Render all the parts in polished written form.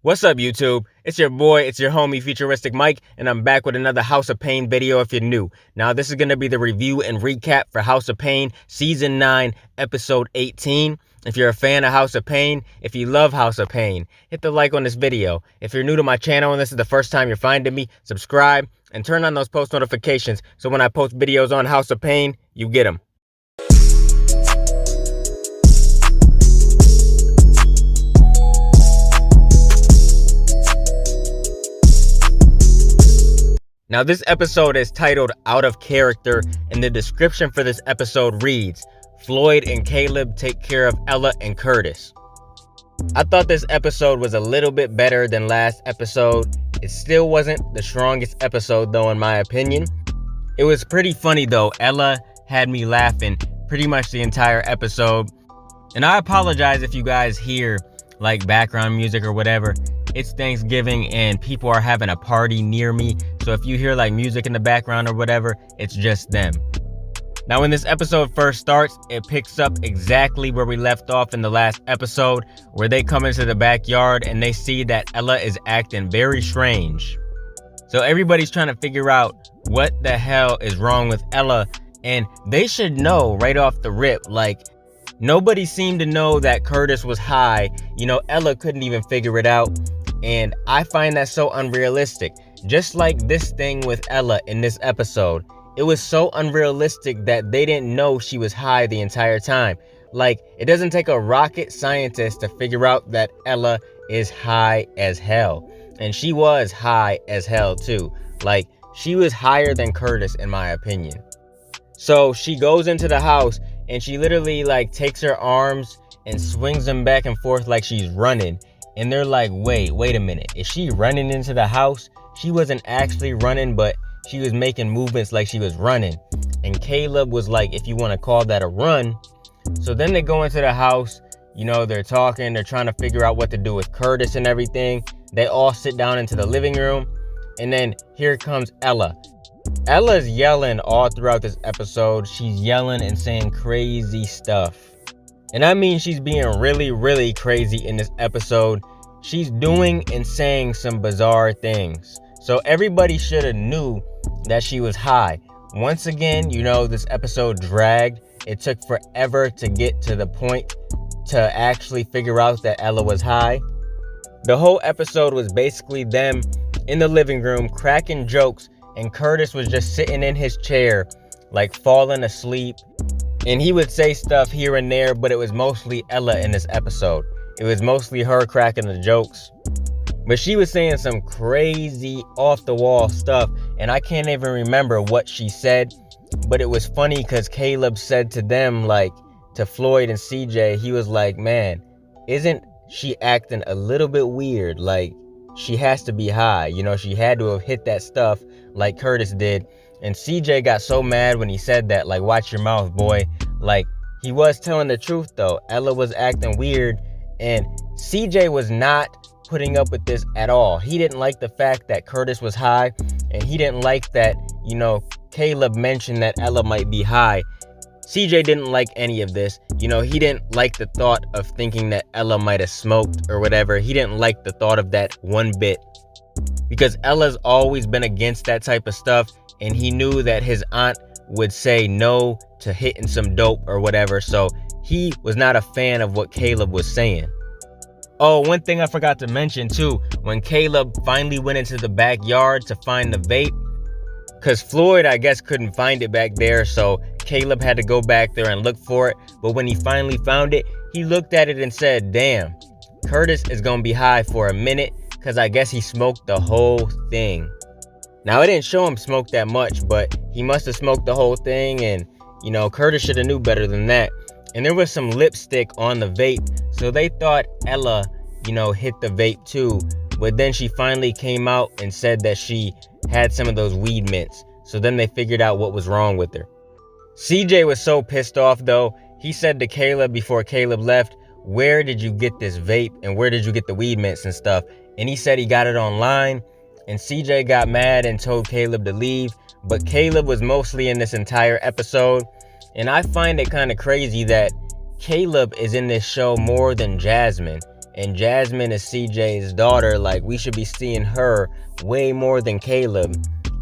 What's up, YouTube? It's your boy, it's your homie, FuturisticMike, and I'm back with another House of Payne video if you're new. Now, this is going to be the review and recap for House of Payne, Season 9, Episode 18. If you're a fan of House of Payne, if you love House of Payne, hit the like on this video. If you're new to my channel and this is the first time you're finding me, subscribe and turn on those post notifications so when I post videos on House of Payne, you get them. Now, this episode is titled Out of Character, and the description for this episode reads, Floyd and Caleb take care of Ella and Curtis. I thought this episode was a little bit better than last episode. It still wasn't the strongest episode though, in my opinion. It was pretty funny though. Ella had me laughing pretty much the entire episode. And I apologize if you guys hear like background music or whatever. It's Thanksgiving and people are having a party near me. So if you hear like music in the background or whatever, it's just them. Now, when this episode first starts, it picks up exactly where we left off in the last episode, where they come into the backyard and they see that Ella is acting very strange. So everybody's trying to figure out what the hell is wrong with Ella, and they should know right off the rip. Like, nobody seemed to know that Curtis was high. You know, Ella couldn't even figure it out. And I find that so unrealistic. Just like this thing with Ella in this episode. It was so unrealistic that they didn't know she was high the entire time. Like, it doesn't take a rocket scientist to figure out that Ella is high as hell. And she was high as hell too. Like, she was higher than Curtis in my opinion. So she goes into the house and she literally like takes her arms and swings them back and forth like she's running. And they're like, wait a minute. Is she running into the house? She wasn't actually running, but she was making movements like she was running. And Caleb was like, if you want to call that a run. So then they go into the house. You know, they're talking. They're trying to figure out what to do with Curtis and everything. They all sit down into the living room. And then here comes Ella. Ella's yelling all throughout this episode. She's yelling and saying crazy stuff. And I mean, she's being really crazy in this episode. She's doing and saying some bizarre things. So everybody should have knew that she was high. Once again, you know, this episode dragged. It took forever to get to the point to actually figure out that Ella was high. The whole episode was basically them in the living room cracking jokes, and Curtis was just sitting in his chair, like falling asleep. And he would say stuff here and there, but it was mostly Ella in this episode. It was mostly her cracking the jokes. But she was saying some crazy off-the-wall stuff, and I can't even remember what she said. But it was funny because Caleb said to them, like, to Floyd and CJ, he was like, man, isn't she acting a little bit weird? Like, she has to be high. You know, she had to have hit that stuff like Curtis did. And CJ got so mad when he said that, like, watch your mouth, boy. Like, he was telling the truth, though. Ella was acting weird, and CJ was not putting up with this at all. He didn't like the fact that Curtis was high, and he didn't like that, you know, Caleb mentioned that Ella might be high. CJ didn't like any of this. You know, he didn't like the thought of thinking that Ella might have smoked or whatever. He didn't like the thought of that one bit. Because Ella's always been against that type of stuff, and he knew that his aunt would say no to hitting some dope or whatever, so he was not a fan of what Caleb was saying. Oh, one thing I forgot to mention too, when Caleb finally went into the backyard to find the vape, because Floyd, I guess, couldn't find it back there, so Caleb had to go back there and look for it. But when he finally found it, he looked at it and said, damn, Curtis is gonna be high for a minute, because I guess he smoked the whole thing. Now, it didn't show him smoke that much, but he must have smoked the whole thing, and, you know, Curtis should have knew better than that. And there was some lipstick on the vape, so they thought Ella, you know, hit the vape too. But then she finally came out and said that she had some of those weed mints. So then they figured out what was wrong with her. CJ was so pissed off though. He said to Caleb before Caleb left, where did you get this vape and where did you get the weed mints and stuff? And he said he got it online. And CJ got mad and told Caleb to leave. But Caleb was mostly in this entire episode. And I find it kind of crazy that Caleb is in this show more than Jasmine. and Jasmine is CJ's daughter. Like, we should be seeing her way more than Caleb.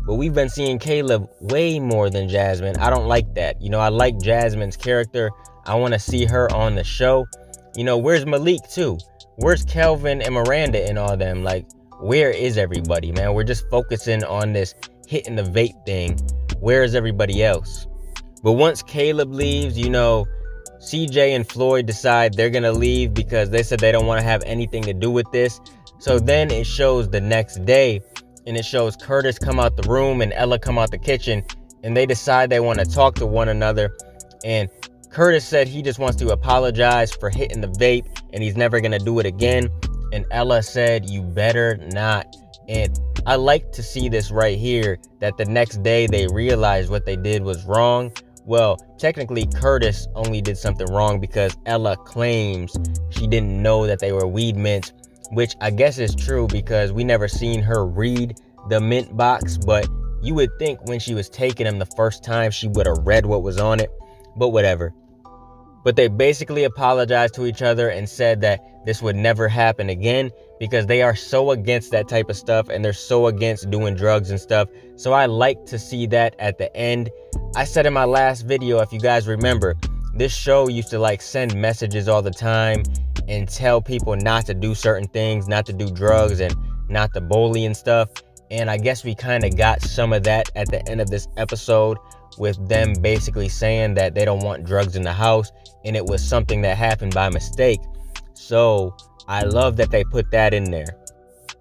But we've been seeing Caleb way more than Jasmine. I don't like that. I like Jasmine's character. I want to see her on the show. Where's Malik too? Where's Kelvin and Miranda and all them? Like, where is everybody, man? We're just focusing on this hitting the vape thing. Where is everybody else? But once Caleb leaves, CJ and Floyd decide they're going to leave because they said they don't want to have anything to do with this. So then it shows the next day, and it shows Curtis come out the room and Ella come out the kitchen, and they decide they want to talk to one another. And Curtis said he just wants to apologize for hitting the vape and he's never going to do it again. And Ella said, you better not. And I like to see this right here, that the next day they realized what they did was wrong. Well, technically Curtis only did something wrong because Ella claims she didn't know that they were weed mints, which I guess is true because we never seen her read the mint box, but you would think when she was taking them the first time she would have read what was on it, but whatever. But they basically apologized to each other and said that this would never happen again because they are so against that type of stuff and they're so against doing drugs and stuff. So I like to see that at the end. I said in my last video, if you guys remember, this show used to send messages all the time and tell people not to do certain things, not to do drugs and not to bully and stuff. And I guess we kind of got some of that at the end of this episode with them basically saying that they don't want drugs in the house and it was something that happened by mistake. So I love that they put that in there.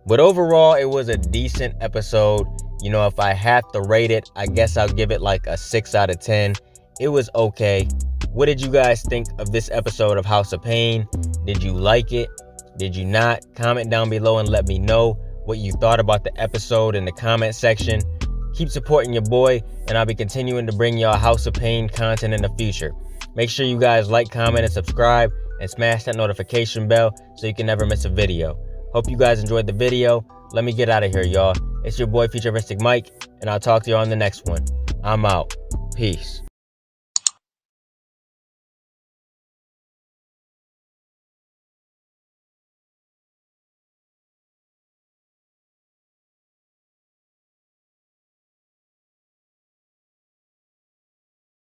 But overall, it was a decent episode. If I have to rate it, I guess I'll give it a 6 out of 10. It was okay. What did you guys think of this episode of House of Payne? Did you like it? Did you not? Comment down below and let me know what you thought about the episode in the comment section. Keep supporting your boy, and I'll be continuing to bring y'all House of Payne content in the future. Make sure you guys like, comment, and subscribe, and smash that notification bell so you can never miss a video. Hope you guys enjoyed the video. Let me get out of here, y'all. It's your boy FuturisticMike, and I'll talk to you on the next one. I'm out. Peace.